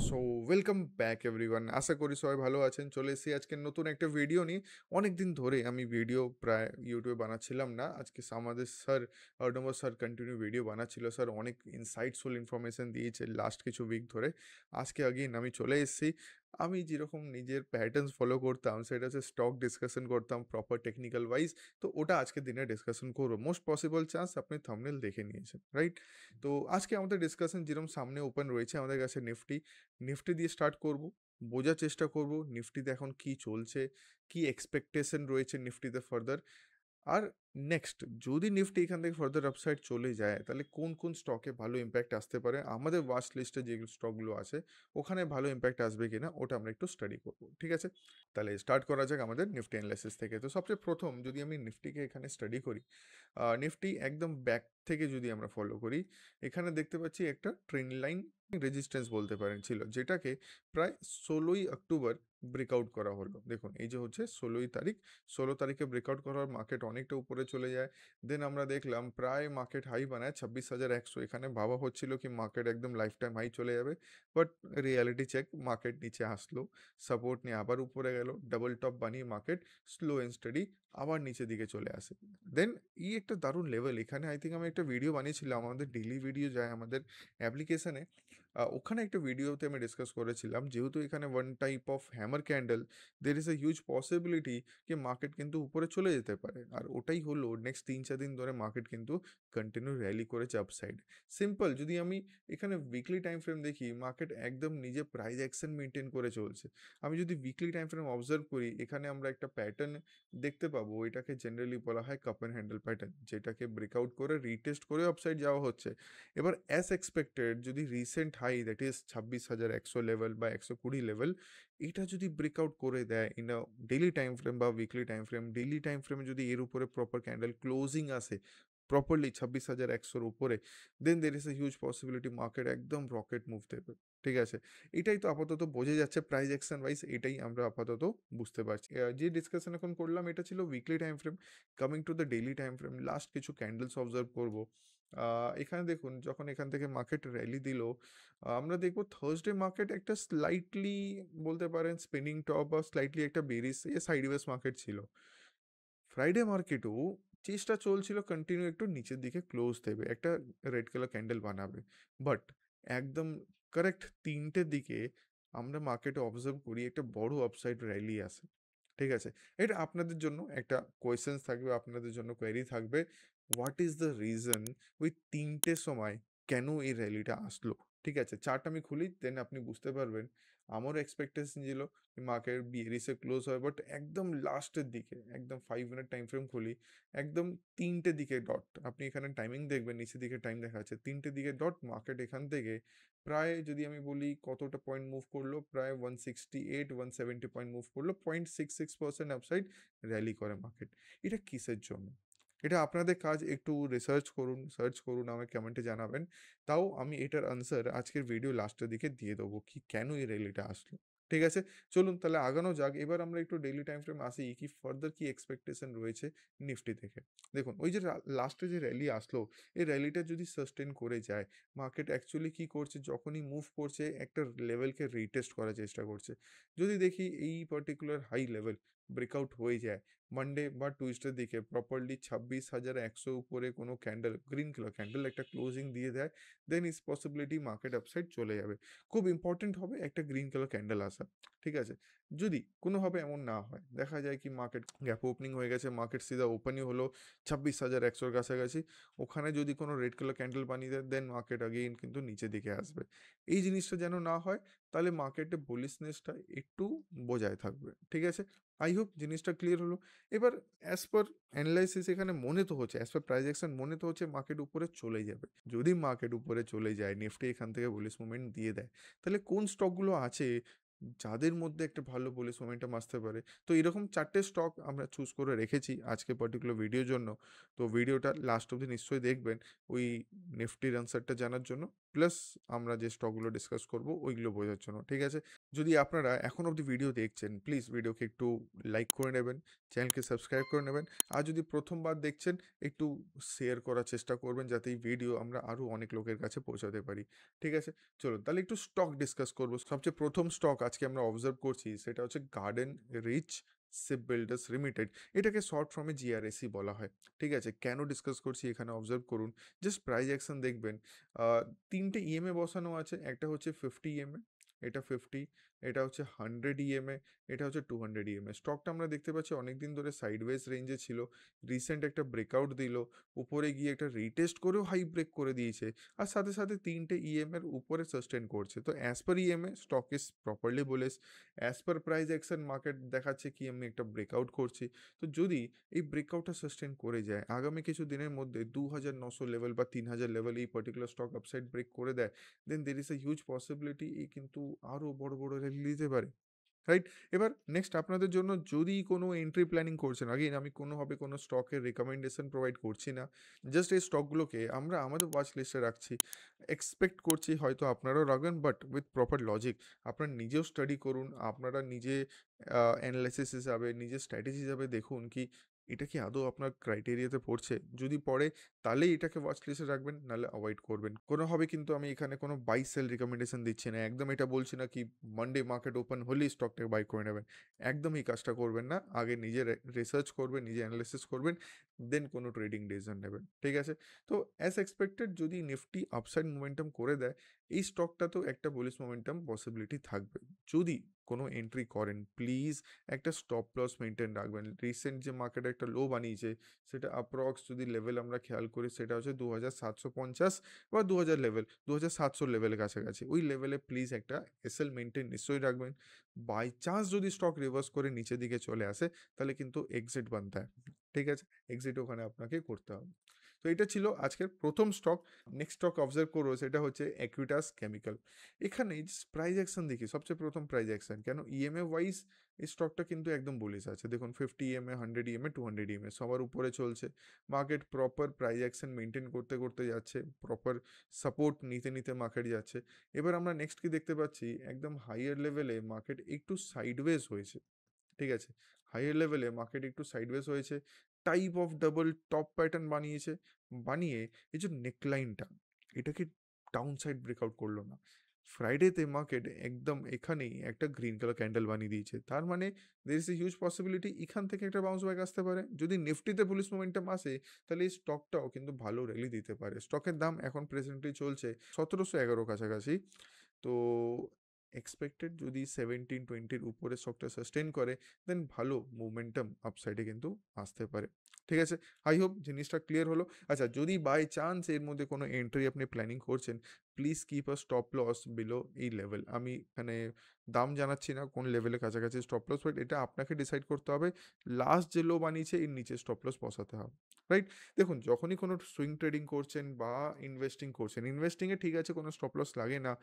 So welcome back everyone. আশা করি সবাই ভালো আছেন। চলে এসেছি আজকে নতুন একটা ভিডিও নিয়ে। অনেকদিন ধরে আমি ভিডিও প্রায় ইউটিউবে বানাচ্ছিলাম না। আজকে আমাদের sir Arnab sir continue video বানাচ্ছিল। স্যার অনেক ইনসাইটফুল ইনফরমেশন দিয়েছে লাস্ট কিছু উইক ধরে। আজকে আগেইন আমি চলে এসেছি। আমি যেরকম নিজের প্যাটার্নস ফলো করতাম সেটা হচ্ছে স্টক ডিসকাশন করতাম প্রপার টেকনিক্যাল ওয়াইজ। তো ওটা আজকের দিনে ডিসকাশন করবো। মোস্ট পসিবল চান্স আপনি থাম্বনেল দেখে নিয়েছেন, রাইট? তো আজকে আমাদের ডিসকাশন যেরকম সামনে ওপেন রয়েছে আমাদের কাছে নিফটি দিয়ে স্টার্ট করব। বোঝার চেষ্টা করব নিফটিতে এখন কি চলছে, কি এক্সপেকটেশন রয়েছে নিফটিতে ফার্দার। আর নেক্সট যদি নিফটি এখান থেকে ফার্দার আপসাইড চলে যায় তাহলে কোন কোন স্টকে ভালো ইম্প্যাক্ট আসতে পারে, আমাদের ওয়াচ লিস্টে যে স্টকগুলো আছে ওখানে ভালো ইম্প্যাক্ট আসবে কিনা ওটা আমরা একটু স্টাডি করব, ঠিক আছে? তাহলে স্টার্ট করা যাক আমাদের নিফটি অ্যানালাইসিস থেকে। তো সবচেয়ে প্রথম যদি আমি নিফটিকে এখানে স্টাডি করি, নিফটি একদম ব্যাক থেকে যদি আমরা ফলো করি, এখানে দেখতে পাচ্ছি একটা ট্রেন্ড লাইন রেজিস্ট্যান্স বলতে পারেন ছিল, যেটাকে প্রায় 16ই অক্টোবর ব্রেকআউট করা হলো। দেখুন এই যে হচ্ছে 16ই তারিখ, 16 তারিখে ব্রেকআউট করার মার্কেট অনেকটা উপরে চলে যায়। দেন আমরা দেখলাম প্রায় মার্কেট হাই বানায় 26,100। এখানে ভাবা হচ্ছিল কি মার্কেট একদম লাইফ টাইম হাই চলে যাবে, বাট রিয়ালিটি চেক মার্কেট নিচে আসলো, সাপোর্ট নিয়ে আবার উপরে গেল, ডাবল টপ বানিয়ে মার্কেট স্লো অ্যান্ড স্টাডি আবার নিচের দিকে চলে আসে। দেন একটা দারুণ লেভেল, এখানে আই থিঙ্ক আমি একটা ভিডিও বানিয়েছিলাম, আমাদের ডেইলি ভিডিও যায় আমাদের অ্যাপ্লিকেশনে, ওখানে একটা ভিডিওতে আমি ডিসকাস করেছিলাম যেহেতু এখানে one type of hammer candle, there is a huge possibility যে মার্কেট কিন্তু উপরে চলে যেতে পারে। আর ওটাই হলো, নেক্সট 3-4 দিন ধরে মার্কেট কিন্তু কন্টিনিউ র্যালি করেছে আপসাইড। সিম্পল যদি আমি এখানে উইকলি টাইম ফ্রেম দেখি, মার্কেট একদম নিজে প্রাইস অ্যাকশন মেনটেন করে চলছে। আমি যদি উইকলি টাইম ফ্রেম অবজার্ভ করি, এখানে আমরা একটা প্যাটার্ন দেখতে পাবো, এটাকে জেনারেলি বলা হয় কাপ অ্যান্ড হ্যান্ডেল প্যাটার্ন, যেটাকে ব্রেকআউট করে রিটেস্ট করে আপসাইড যাওয়া হচ্ছে। এবার অ্যাজ এক্সপেক্টেড যদি recent high that is 26,100 level বা 120 লেভেল, এটা যদি ব্রেকআউট করে দেয় in a daily time frame বা weekly time frame, daily time ফ্রেমে যদি এর উপরে প্রপার ক্যান্ডেল ক্লোজিং আসে প্রপারলি 26,100-র উপরে, then there is a huge possibility market একদম রকেট মুভ দেবে, ঠিক আছে? এটাই তো আপাতত বোঝা যাচ্ছে প্রাইস অ্যাকশন ওয়াইজ, এটাই আমরা আপাতত বুঝতে পারছি। যে ডিসকাশন এখন করলাম এটা ছিল weekly time frame. Coming to the daily time frame, last কিছু ক্যান্ডেলস অবজার্ভ করবো। এখানে দেখুন যখন এখান থেকে মার্কেট র্যালি দিল, আমরা দেখবো থার্সডে মার্কেট একটা স্লাইটলি বলতে পারেন স্পিনিং টপ বা স্লাইটলি একটা বেরিস সাইডওয়েজ মার্কেট ছিল। ফ্রাইডে মার্কেটও চেষ্টা চলছিল কন্টিনিউ একটু নিচের দিকে ক্লোজ দেবে, একটা রেড কালার ক্যান্ডেল বানাবে, বাট একদম কারেক্ট 3টের দিকে আমরা মার্কেটে অবজার্ভ করি একটা বড় আপসাইড র্যালি আসে, ঠিক আছে? এটা আপনাদের জন্য একটা কোয়েশ্চেন্স থাকবে, আপনাদের জন্য কোয়েরি থাকবে, হোয়াট ইজ দ্য রিজন ওই 3টের সময় কেন এই র্যালিটা আসলো? ঠিক আছে, চার্ট আমি খুলি দেন আপনি বুঝতে পারবেন। আমারও এক্সপেকটেশন ছিল মার্কেট বিয়ারিশে ক্লোজ হয়, বাট একদম লাস্টের দিকে একদম 5 মিনিট টাইম ফ্রেম খুলি, একদম 3টের দিকে ডট, আপনি এখানে টাইমিং দেখবেন নিচের দিকে টাইম দেখা যাচ্ছে 3টের দিকে ডট, মার্কেট এখান থেকে প্রায় যদি আমি বলি কতটা পয়েন্ট মুভ করলো, প্রায় 168-170 পয়েন্ট মুভ করলো, 0.66% আপসাইড র্যালি করে মার্কেট। এটা কিসের জন্য? এটা আপনাদের কাজ, একটু রিসার্চ করুন, সার্চ করুন, আমাকে কমেন্টে জানাবেন। তাও আমি এটার আনসার আজকের ভিডিও লাস্টের দিকে দিয়ে দেবো কি কেন এই র্যালিটা আসলো, ঠিক আছে? চলুন তাহলে আগানো যাক। এবার আমরা একটু ডেইলি টাইম ফ্রেম আসি, কি ফার্দার কি এক্সপেকটেশন রয়েছে নিফটি থেকে। দেখুন ওই যে লাস্টে যে র্যালি আসলো, এই র্যালিটা যদি সাস্টেন করে যায়, মার্কেট অ্যাকচুয়ালি কি করছে, যখনই মুভ করছে একটা লেভেলকে রিটেস্ট করার চেষ্টা করছে। যদি দেখি এই পার্টিকুলার হাই লেভেল ব্রেকআউট হয়ে যায় মানডে বা টুইসডে দিকে প্রপারলি 26,100 উপরে কোনো ক্যান্ডেল, গ্রিন কালার ক্যান্ডেল একটা ক্লোজিং দিয়ে দেয়, দেন ইস পসিবিলিটি মার্কেট আপসাইড চলে যাবে। খুব ইম্পর্টেন্ট হবে একটা গ্রিন কালার ক্যান্ডেল আসা, ঠিক আছে? যদি কোনোভাবে এমন না হয়, দেখা যায় কি মার্কেট গ্যাপ ওপেনিং হয়ে গেছে, মার্কেট সিধা ওপেনই হলো 26,100-র কাছাকাছি, ওখানে যদি কোনো রেড কালার ক্যান্ডেল বানিয়ে দেয় দেন মার্কেট আগেইন কিন্তু নিচের দিকে আসবে। এই জিনিসটা যেন না হয়, তাহলে মার্কেটে বুলিশনেসটা একটু বজায় থাকবে, ঠিক আছে? আই হোপ জিনিসটা ক্লিয়ার হলো। এবার অ্যাজ পার অ্যানালাইসিস এখানে মনে তো হচ্ছে, অ্যাজ পার প্রাইস অ্যাকশন মনে তো হচ্ছে মার্কেট উপরে চলে যাবে। যদি মার্কেট উপরে চলে যায়, নিফটি এখান থেকে বুলিশ মুভমেন্ট দিয়ে দেয়, তাহলে কোন স্টকগুলো আছে যাদের মধ্যে একটা ভালো বুলিশ মোমেন্টাম আসতে পারে? তো এরকম 4টে স্টক আমরা চুজ করে রেখেছি আজকে পার্টিকুলার ভিডিওর জন্য। তো ভিডিওটা লাস্ট অবধি নিশ্চয়ই দেখবেন ওই নিফটির আনসারটা জানার জন্য। প্লাস আমরা যে স্টকগুলো ডিসকাস করব ওইগুলো বোঝার জন্য, ঠিক আছে? যদি আপনারা এখন অবধি ভিডিও দেখছেন, প্লিজ ভিডিওকে একটু লাইক করে নেবেন, চ্যানেলকে সাবস্ক্রাইব করে নেবেন। আর যদি প্রথমবার দেখছেন, একটু শেয়ার করার চেষ্টা করবেন যাতে এই ভিডিও আমরা আরও অনেক লোকের কাছে পৌঁছাতে পারি, ঠিক আছে? চলুন তাহলে একটু স্টক ডিসকাস করব। সবচেয়ে প্রথম স্টক আজকে আমরা অবজার্ভ করছি সেটা হচ্ছে garden reach shipbuilders limited. এটাকে শর্ট ফর্মে জিআরএসি বলা হয়, ঠিক আছে? কেন ডিসকাস করছি এখানে অবজার্ভ করুন। জাস্ট প্রাইস অ্যাকশন দেখবেন। তিনটে ইএমএ বসানো আছে, একটা হচ্ছে 50 ইএমএ, এটা 50, এটা হচ্ছে 100 ইএমএ, এটা হচ্ছে 200 ইএমএ। স্টকটা আমরা দেখতে পাচ্ছি অনেকদিন ধরে সাইডওয়েজ রেঞ্জে ছিল, রিসেন্ট একটা ব্রেকআউট দিল, উপরে গিয়ে একটা রিটেস্ট করেও হাই ব্রেক করে দিয়েছে, আর সাথে সাথে তিনটে ইএমএর উপরে সাস্টেন করছে। তো as per EMA stock is properly bullish, as per price action market দেখাচ্ছে কি আমি একটা ব্রেকআউট করছি। তো যদি এই ব্রেকআউটটা সাস্টেন করে যায় আগামী কিছু দিনের মধ্যে 2900 লেভেল বা 3000 লেভেল এই পার্টিকুলার স্টক আপসাইড ব্রেক করে দেয়, then there is a huge possibility এই কিন্তু আরও বড় বড় র্যালি দিতে পারে, রাইট? এবার নেক্সট আপনাদের জন্য যদি কোনো এন্ট্রি প্ল্যানিং করছেন, আগেইন আমি কোনোভাবে কোনো স্টকের রেকমেন্ডেশন প্রোভাইড করছি না, জাস্ট এই স্টকগুলোকে আমরা আমাদের ওয়াচ লিস্টে রাখছি। এক্সপেক্ট করছি হয়তো আপনারাও রাখবেন, বাট উইথ প্রপার লজিক। আপনারা নিজেও স্টাডি করুন, আপনারা নিজে অ্যানালাইসিস হিসাবে, নিজের স্ট্র্যাটেজি হিসাবে দেখুন কি এটা কি আদৌ আপনার ক্রাইটেরিয়াতে পড়ছে। যদি পড়ে তাহলেই এটাকে ওয়াচ লিস্টে রাখবেন, নাহলে অ্যাভয়েড করবেন। কোনোভাবে কিন্তু আমি এখানে কোনো বাই সেল রিকমেন্ডেশন দিচ্ছি না, একদম এটা বলছি না কি মানডে মার্কেট ওপেন হলেই স্টকটাকে বাই করে নেবেন। একদম এই কাজটা করবেন না। আগে নিজে রিসার্চ করবেন, নিজে অ্যানালিসিস করবেন, দেন কোনো ট্রেডিং ডিসিশন নেবেন, ঠিক আছে? তো অ্যাজ এক্সপেক্টেড যদি নিফটি আপসাইড মোমেন্টাম করে দেয়, এই স্টকটাতেও একটা বুলিশ মোমেন্টাম পসিবিলিটি থাকবে। যদি কোনো এন্ট্রি করেন প্লিজ একটা স্টপ লস মেনটেন রাখবেন। রিসেন্ট যে মার্কেটে একটা লো বানিয়েছে সেটা অ্যাপ্রক্স যদি লেভেল আমরা খেয়াল করি সেটা হচ্ছে 2750 বা 2000 লেভেল, 2700 লেভেলের কাছাকাছি। ওই লেভেলে প্লিজ একটা এসএল মেনটেন নিশ্চয়ই রাখবেন। বাই চান্স যদি স্টক রিভার্স করে নিচের দিকে চলে আসে তাহলে কিন্তু এক্সিট বানতে হয়, ঠিক আছে? এক্সিট ওখানে আপনাকে করতে হবে। তো এটা ছিল আজকের প্রথম স্টক। নেক্সট স্টক অবজার্ভ করবো সেটা হচ্ছে অ্যাকুইটাস কেমিক্যাল। এখানে প্রাইস অ্যাকশন দেখি, সবচেয়ে প্রথম প্রাইস অ্যাকশন কেন ইএমএ ওয়াইজ এই স্টকটা কিন্তু একদম বুলিশ আছে। দেখুন 50 ইএমএ, 100 ইএমএ, 200 ইএমএ সবার উপরে চলছে। Market proper price action maintain করতে করতে যাচ্ছে, প্রপার সাপোর্ট নিতে নিতে মার্কেট যাচ্ছে। এবার আমরা নেক্সট কি দেখতে পাচ্ছি, একদম হাইয়ার লেভেলে মার্কেট একটু সাইডওয়েজ হয়েছে, ঠিক আছে? হাইয়ার লেভেলে মার্কেট একটু সাইডওয়েজ হয়েছে, type of double top pattern বানিয়েছে, বানিয়ে এই যে নেকলাইনটা এটাকে ডাউন সাইড ব্রেকআউট করলো না। ফ্রাইডেতে মার্কেট একদম এখানেই একটা গ্রিন কালার ক্যান্ডেল বানিয়ে দিয়েছে, তার মানে দের ইজ এ হিউজ পসিবিলিটি এখান থেকে একটা বাউন্স ব্যাক আসতে পারে। যদি নিফটিতে বুলিশ মোমেন্টাম আসে তাহলে এই স্টকটাও কিন্তু ভালো র্যালি দিতে পারে। স্টকের দাম এখন প্রেজেন্টলি চলছে 1711 কাছাকাছি। তো এক্সপেক্টেড যদি 1720-র উপরে স্টকটা সাস্টেন করে দেন ভালো মোমেন্টাম আপসাইডে কিন্তু আসতে পারে, ঠিক আছে? আই হোপ জিনিসটা ক্লিয়ার হলো। আচ্ছা, যদি বাই চান্স এর মধ্যে কোনো এন্ট্রি আপনি প্ল্যানিং করছেন, please keep a stop loss below এই লেভেল। আমি এখানে দাম জানাচ্ছি না কোন লেভেলের কাছাকাছি স্টপ লস, বাট এটা আপনাকে ডিসাইড করতে হবে। লাস্ট যে লো বানিয়েছে এর নিচে স্টপ লস বসাতে হবে, রাইট? দেখুন যখনই কোনো সুইং ট্রেডিং করছেন বা ইনভেস্টিং করছেন, ইনভেস্টিংয়ে ঠিক আছে কোনো স্টপ লস লাগে না।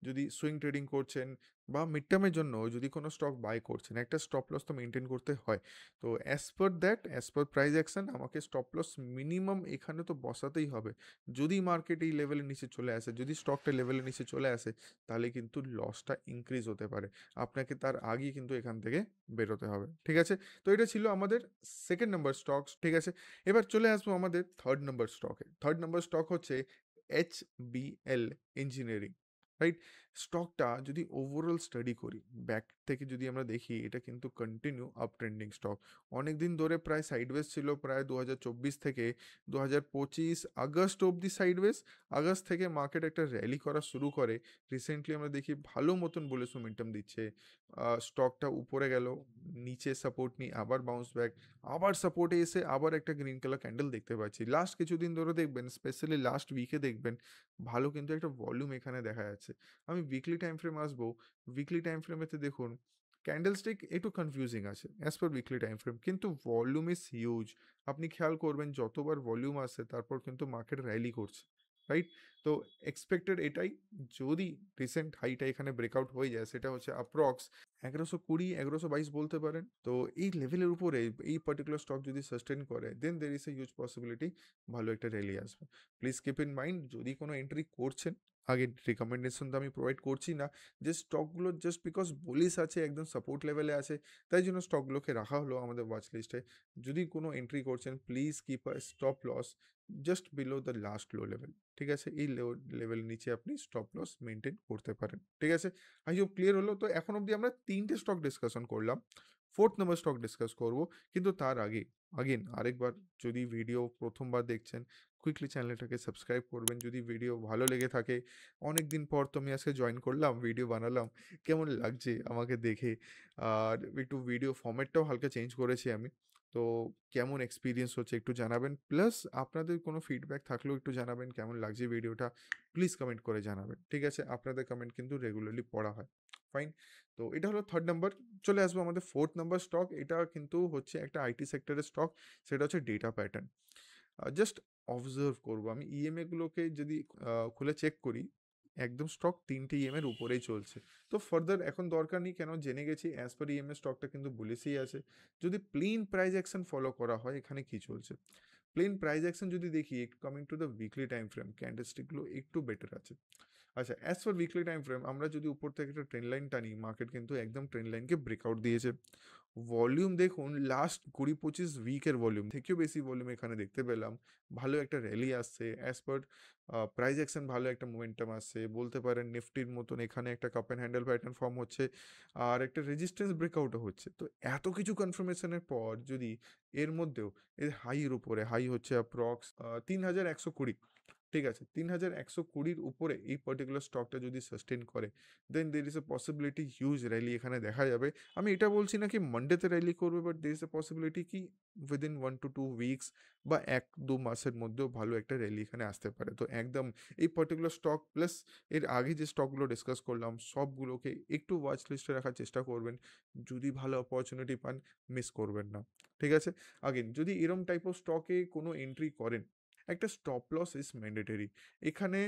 যদি সুইং ট্রেডিং করছেন বা মিড টার্মের জন্য যদি কোনো স্টক বাই করছেন, একটা স্টপ লস তো মেনটেন করতে হয়। তো as per that, as per price action আমাকে স্টপ লস মিনিমাম এখানে তো বসাতেই হবে। যদি মার্কেট এই লেভেলের নিচে চলে আসে, যদি স্টকটা লেভেলের নিচে চলে আসে, তাহলে কিন্তু লসটা ইনক্রিজ হতে পারে। আপনাকে তার আগেই কিন্তু এখান থেকে বেরোতে হবে, ঠিক আছে? তো এটা ছিল আমাদের সেকেন্ড নাম্বার স্টকস, ঠিক আছে? এবার চলে আসবো আমাদের থার্ড নাম্বার স্টকে। থার্ড নাম্বার স্টক হচ্ছে এইচবিএল ইঞ্জিনিয়ারিং, রাইট? স্টকটা যদি ওভারঅল স্টাডি করি, ব্যাক থেকে যদি আমরা দেখি, এটা কিন্তু কন্টিনিউ আপ ট্রেন্ডিং স্টক। অনেক দিন ধরে প্রায় সাইডওয়েজ ছিল, প্রায় 2024 থেকে 2025 আগস্ট অবধি সাইডওয়েজ। আগস্ট থেকে মার্কেট একটা র্যালি করা শুরু করে। রিসেন্টলি আমরা দেখি ভালো মতন বুলিশ মোমেন্টাম দিচ্ছে। স্টকটা উপরে গেল, নিচে সাপোর্ট নিয়ে আবার বাউন্স ব্যাক, আবার সাপোর্টে এসে আবার একটা গ্রিন কালার ক্যান্ডেল দেখতে পাচ্ছি। লাস্ট কিছুদিন ধরে দেখবেন, স্পেশালি লাস্ট উইকে দেখবেন ভালো কিন্তু একটা ভলিউম এখানে দেখা যাচ্ছে। আমি উইকলি টাইম ফ্রেম আসবো। উইকলি টাইম ফ্রেমেতে দেখুন ক্যান্ডেলস্টিক একটু কনফিউজিং আছে as per weekly time frame, কিন্তু ভলিউম ইজ হিউজ। আপনি খেয়াল করবেন যতবার ভলিউম আসে তারপর কিন্তু মার্কেট র্যালি করছে, রাইট? তো এক্সপেক্টেড এটাই, যদি রিসেন্ট হাইটা এখানে ব্রেকআউট হয়ে যায় সেটা হচ্ছে অ্যাপ্রক্স 1120, 1122 বলতে পারেন। তো এই লেভেলের উপরে এই পার্টিকুলার স্টক যদি সাস্টেন করে then there is a huge possibility ভালো একটা র্যালি আসবে। প্লিজ কিপ ইন মাইন্ড যদি কোনো এন্ট্রি করছেন আগের রিকমেন্ডেশন তো আমি প্রোভাইড করছি না। যে স্টকগুলো জাস্ট বিকজ বুলিশ আছে, একদম সাপোর্ট লেভেলে আছে, তাই জন্য স্টকগুলোকে রাখা হলো আমাদের ওয়াচ লিস্টে। যদি কোনো এন্ট্রি করছেন please keep a stop loss just below the last low level. ঠিক আছে? এই লেভেল নিচে আপনি স্টপ লস মেইনটেইন করতে পারেন। ঠিক আছে? আই হোপ ক্লিয়ার হলো। তো এখন অবধি আমরা ৩ টে স্টক ডিসকাশন করলাম। 4th নাম্বার স্টক ডিসকাস করব। কিন্তু তার আগে আরেকবার, যদি ভিডিও ১ম বার দেখছেন, কুইকলি চ্যানেলটাকে সাবস্ক্রাইব করবেন। যদি ভিডিও ভালো লেগে থাকে, অনেকদিন পর তো আমি আজকে জয়েন করলাম, ভিডিও বানালাম। কেমন লাগছে আমাকে দেখে? আর একটু ভিডিও ফরম্যাটটাও হালকা চেঞ্জ করেছি আমি। তো কেমন এক্সপেরিয়েন্স হচ্ছে একটু জানাবেন। প্লাস আপনাদের কোনো ফিডব্যাক থাকলেও একটু জানাবেন, কেমন লাগছে ভিডিওটা? প্লিজ কমেন্ট করে জানাবেন। ঠিক আছে? আপনাদের কমেন্ট কিন্তু রেগুলারলি পড়া হয়। ফাইন? তো এটা হলো 3rd নাম্বার। চলে আসবো আমাদের 4th নাম্বার স্টক। এটা কিন্তু হচ্ছে একটা আইটি সেক্টরের স্টক। সেটা হচ্ছে ডেটা প্যাটার্ন। জাস্ট অবজার্ভ করবো আমি ইএমএ গুলোকে যদি খুলে চেক করি, একদম স্টক 3 টে ইএমএ এর উপরেই চলছে। তো ফার্দার এখন দরকার নেই, কেন জেনে গেছি অ্যাজ পার ইএমএ স্টকটা কিন্তু বুলিশই আছে। যদি প্লেন প্রাইস অ্যাকশন ফলো করা হয়, এখানে কি চলছে? প্লেন প্রাইস অ্যাকশন যদি দেখি, coming to the weekly time frame, candlestick গুলো একটু বেটার আছে। আচ্ছা, as per weekly time frame আমরা যদি উপর থেকে একটা ট্রেন্ড লাইন টানি, মার্কেট কিন্তু একদম ট্রেন্ড লাইনকে ব্রেকআউট দিয়েছে। ভলিউম দেখুন, লাস্ট ২০-২৫ উইকের ভলিউম থেকেও বেশি ভলিউম এখানে দেখতে পেলাম। ভালো একটা র‍্যালি আসছে। অ্যাজ পার প্রাইস অ্যাকশন ভালো একটা মোমেন্টাম আসছে। বলতে পারেন নিফটির মতন এখানে একটা cup and handle pattern form হচ্ছে। আর একটা রেজিস্ট্যান্স ব্রেকআউটও হচ্ছে। তো এত কিছু কনফার্মেশনের পর যদি এর মধ্যেও এর হাইয়ের উপরে, হাই হচ্ছে অ্যাপ্রক্স ৩,১২০। ঠিক আছে? ৩,১২০ উপরে এই পার্টিকুলার স্টকটা যদি সাস্টেইন করে, দেন there is a possibility huge rally এখানে দেখা যাবে। আমি এটা বলছি না কি মানডেতে র‍্যালি করবে, but there is a possibility কি within 1 to 2 উইকস বা ১-২ মাসের মধ্যেও ভালো একটা র‍্যালি এখানে আসতে পারে। তো একদম এই পার্টিকুলার স্টক প্লাস এর আগে যে স্টকগুলো ডিসকাস করলাম, সবগুলোকে একটু ওয়াচ লিস্টে রাখার চেষ্টা করবেন। যদি ভালো অপরচুনিটি পান, মিস করবেন না। ঠিক আছে? আগেইন যদি এরম টাইপ অফ স্টকে কোনো এন্ট্রি করেন, একটা স্টপ লস ইজ ম্যান্ডেটরি। এখানে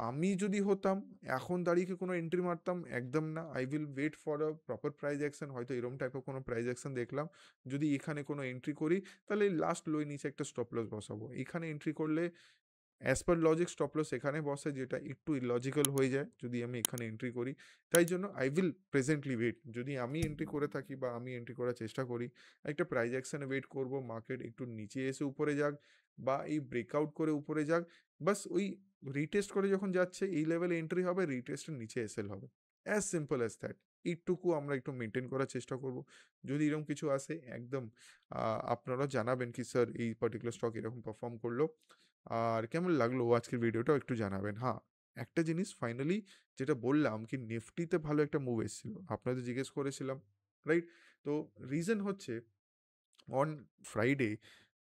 আমি যদি হতাম, এখন দাঁড়িয়ে কি কোনো এন্ট্রি মারতাম? একদম না। I will wait for a proper price action. হয়তো এরকম টাইপের কোনো প্রাইস অ্যাকশন দেখলাম। যদি এখানে কোনো এন্ট্রি করি, তাহলে লাস্ট লো এর নিচে একটা স্টপ লস বসাবো। এখানে এন্ট্রি করলে as per logic stop loss এখানে বসে, যেটা একটু ইলজিক্যাল হয়ে যায় যদি আমি এখানে এন্ট্রি করি। তাই জন্য আই উইল প্রেজেন্টলি ওয়েট। যদি আমি এন্ট্রি করে থাকি বা আমি এন্ট্রি করার চেষ্টা করি, একটা প্রাইস অ্যাকশনে ওয়েট করব। মার্কেট একটু নিচে এসে উপরে যাক বা এই ব্রেকআউট করে উপরে যাক। বাস ওই রিটেস্ট করে যখন যাচ্ছে, এই লেভেলে এন্ট্রি হবে, রিটেস্টের নিচে এসএল হবে। As simple as that. এইটুকু আমরা একটু মেইনটেইন করার চেষ্টা করব। যদি এরকম কিছু আসে, একদম আপনারাও জানাবেন কি স্যার এই পার্টিকুলার স্টক এরকম পারফর্ম করলো। আর কেমন লাগলো আজকের ভিডিওটাও একটু জানাবেন। হ্যাঁ, একটা জিনিস ফাইনালি যেটা বললাম কি, নিফটিতে ভালো একটা মুভ এসেছিল। আপনাদের জিজ্ঞেস করেছিলাম, রাইট? তো রিজন হচ্ছে অন ফ্রাইডে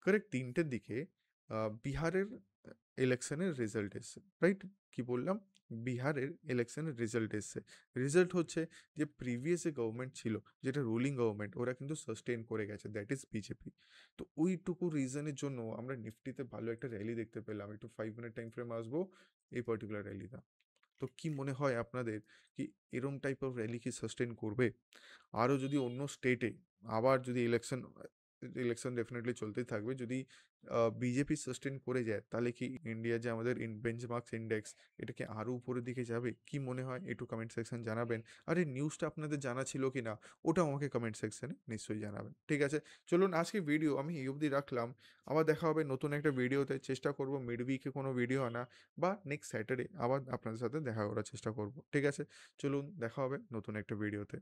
কারেক্ট ৩টের দিকে বিহারের ইলেকশনের রেজাল্ট এসছে, রাইট? কি বললাম? বিহারের ইলেকশনের রেজাল্ট এসছে। রেজাল্ট হচ্ছে যে প্রিভিয়াস যে গভর্নমেন্ট ছিল, যেটা রুলিং গভর্নমেন্ট, ওরা কিন্তু সাস্টেইন করে গেছে, দ্যাট ইজ বিজেপি। তো ওইটুকু রিজনের জন্য আমরা নিফটিতে ভালো একটা র‍্যালি দেখতে পেলাম। একটু 5 মিনিট টাইম ফ্রেম আসবো এই পার্টিকুলার র‍্যালিটা। তো কি মনে হয় আপনাদের কি এরম টাইপ অফ র‍্যালি কি সাস্টেইন করবে? আরো যদি অন্য স্টেটে আবার যদি ইলেকশন ডেফিনিটলি চলতেই থাকবে। যদি বিজেপি সাস্টেইন করে যায়, তাহলে কি ইন্ডিয়া যে আমাদের বেঞ্চমার্কস ইন্ডেক্স, এটা কি আরো উপরের দিকে যাবে? কি মনে হয় একটু কমেন্ট সেকশন জানাবেন। আর এই নিউজটা আপনাদের জানা ছিল কিনা, ওটাও আমাকে কমেন্ট সেকশনে নিশ্চয়ই জানাবেন। ঠিক আছে? চলুন আজকে ভিডিও আমি এই অবধি রাখলাম। আবার দেখা হবে নতুন একটা ভিডিওতে। চেষ্টা করব মিড উইকে কোনো ভিডিও আনা বা নেক্সট স্যাটারডে আবার আপনাদের সাথে দেখা করার চেষ্টা করব। ঠিক আছে? চলুন দেখা হবে নতুন একটা ভিডিওতে।